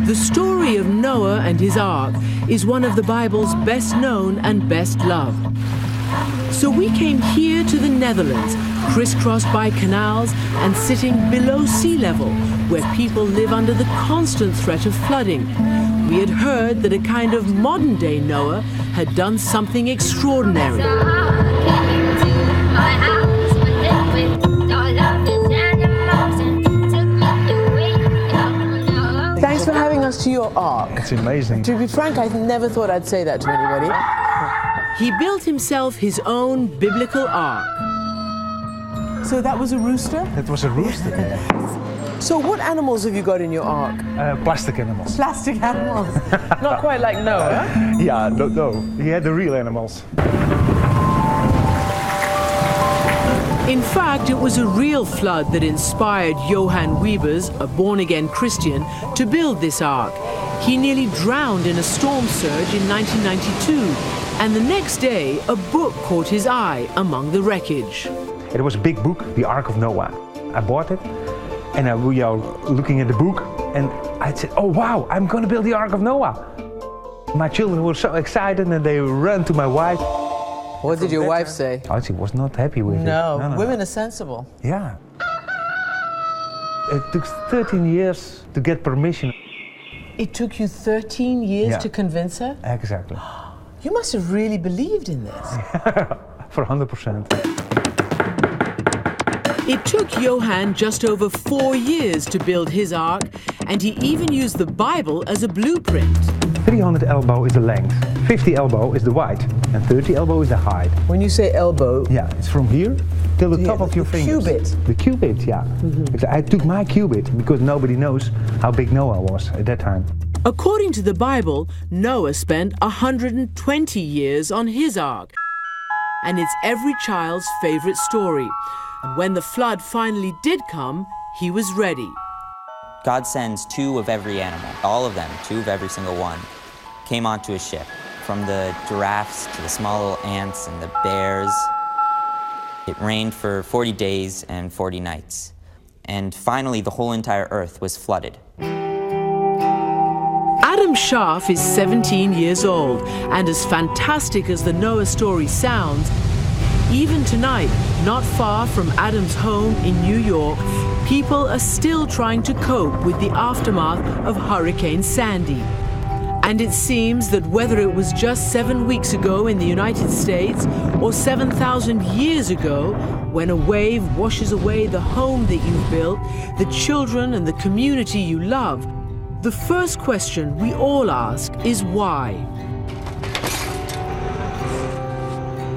The story of Noah and his ark is one of the Bible's best known and best loved. So we came here to the Netherlands, crisscrossed by canals and sitting below sea level, where people live under the constant threat of flooding. We had heard that a kind of modern-day Noah had done something extraordinary. Thanks for having us to your ark. It's amazing. To be frank, I never thought I'd say that to anybody. He built himself his own biblical ark. So that was a rooster? It was a rooster. Yeah. So what animals have you got in your ark? Plastic animals. Plastic animals. Not quite like Noah. Yeah, no. He had the real animals. In fact, it was a real flood that inspired Johann Huibers, a born-again Christian, to build this ark. He nearly drowned in a storm surge in 1992, and the next day, a book caught his eye among the wreckage. It was a big book, The Ark of Noah. I bought it, and we are looking at the book, and I said, oh wow, I'm going to build the Ark of Noah. My children were so excited, and they ran to my wife. What did your wife say? Oh, she was not happy with it. No, women are sensible. Yeah. It took 13 years to get permission. It took you 13 years to convince her? Exactly. You must have really believed in this. For 100%. It took Johann just over 4 years to build his ark, and he even used the Bible as a blueprint. 300 elbow is the length, 50 elbow is the width, and 30 elbow is the height. When you say elbow... Yeah, it's from here till the top of your fingers. Cubit. The cubit, yeah. I took my cubit because nobody knows how big Noah was at that time. According to the Bible, Noah spent 120 years on his ark. And it's every child's favorite story. And when the flood finally did come, he was ready. God sends 2 of every animal, all of them, 2 of every single one, came onto a ship. From the giraffes to the small little ants and the bears. It rained for 40 days and 40 nights. And finally, the whole entire earth was flooded. Adam Scharf is 17 years old, and as fantastic as the Noah story sounds, even tonight, not far from Adam's home in New York, people are still trying to cope with the aftermath of Hurricane Sandy. And it seems that whether it was just 7 weeks ago in the United States or 7,000 years ago, when a wave washes away the home that you've built, the children and the community you love, the first question we all ask is why?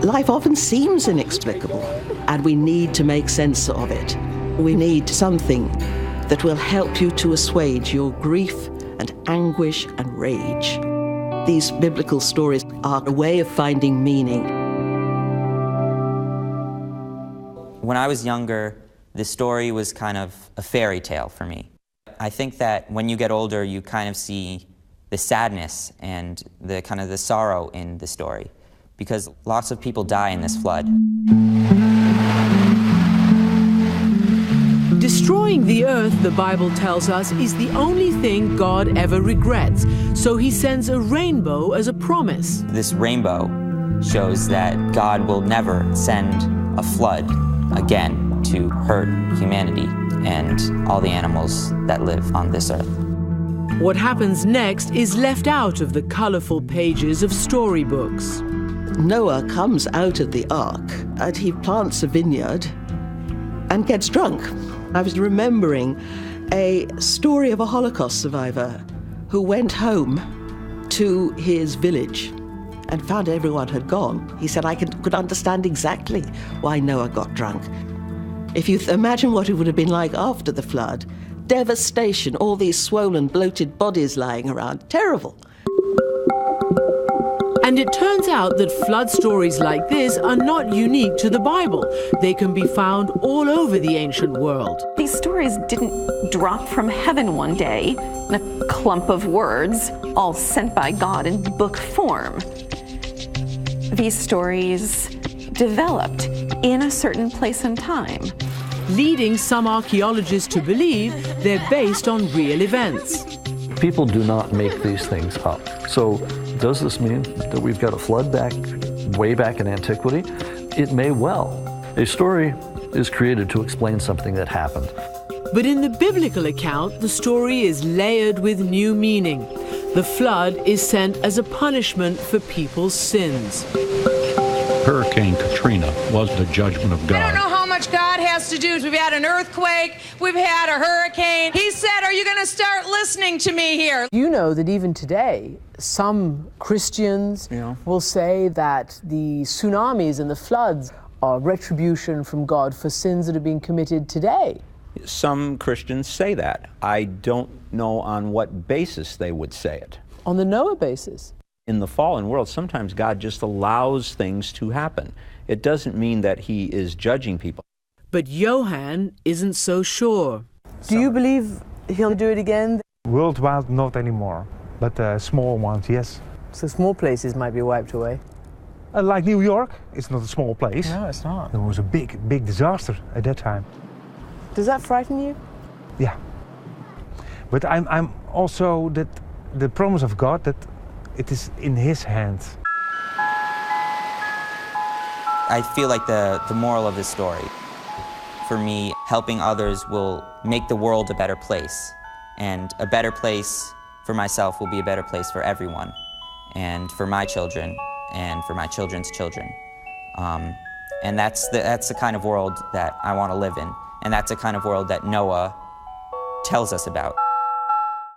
Life often seems inexplicable, and we need to make sense of it. We need something that will help you to assuage your grief and anguish and rage. These biblical stories are a way of finding meaning. When I was younger, the story was kind of a fairy tale for me. I think that when you get older, you kind of see the sadness and the kind of the sorrow in the story, because lots of people die in this flood. Destroying the earth, the Bible tells us, is the only thing God ever regrets. So he sends a rainbow as a promise. This rainbow shows that God will never send a flood again to hurt humanity and all the animals that live on this earth. What happens next is left out of the colorful pages of storybooks. Noah comes out of the ark and he plants a vineyard and gets drunk. I was remembering a story of a Holocaust survivor who went home to his village and found everyone had gone. He said, I could understand exactly why Noah got drunk. If you imagine what it would have been like after the flood, devastation, all these swollen, bloated bodies lying around, terrible. And it turns out that flood stories like this are not unique to the Bible. They can be found all over the ancient world. These stories didn't drop from heaven one day in a clump of words, all sent by God in book form. These stories developed in a certain place and time. leading some archaeologists to believe they're based on real events. People do not make these things up. So does this mean that we've got a flood way back in antiquity? It may well. A story is created to explain something that happened. But in the biblical account, the story is layered with new meaning. The flood is sent as a punishment for people's sins. Hurricane Katrina was the judgment of God. I don't know how much God has to do. We've had an earthquake, we've had a hurricane. He said, are you going to start listening to me here? You know that even today, some Christians will say that the tsunamis and the floods are retribution from God for sins that have been committed today. Some Christians say that. I don't know on what basis they would say it. On the Noah basis. In the fallen world, sometimes God just allows things to happen. It doesn't mean that he is judging people. But Johann isn't so sure. Do you believe he'll do it again? Worldwide, not anymore, but small ones, yes. So small places might be wiped away. Like New York, it's not a small place. No, it's not. It was a big disaster at that time. Does that frighten you? Yeah. But I'm also that the promise of God that it is in his hands. I feel like the moral of this story, for me, helping others will make the world a better place. And a better place for myself will be a better place for everyone, and for my children, and for my children's children. And that's the kind of world that I want to live in. And that's the kind of world that Noah tells us about.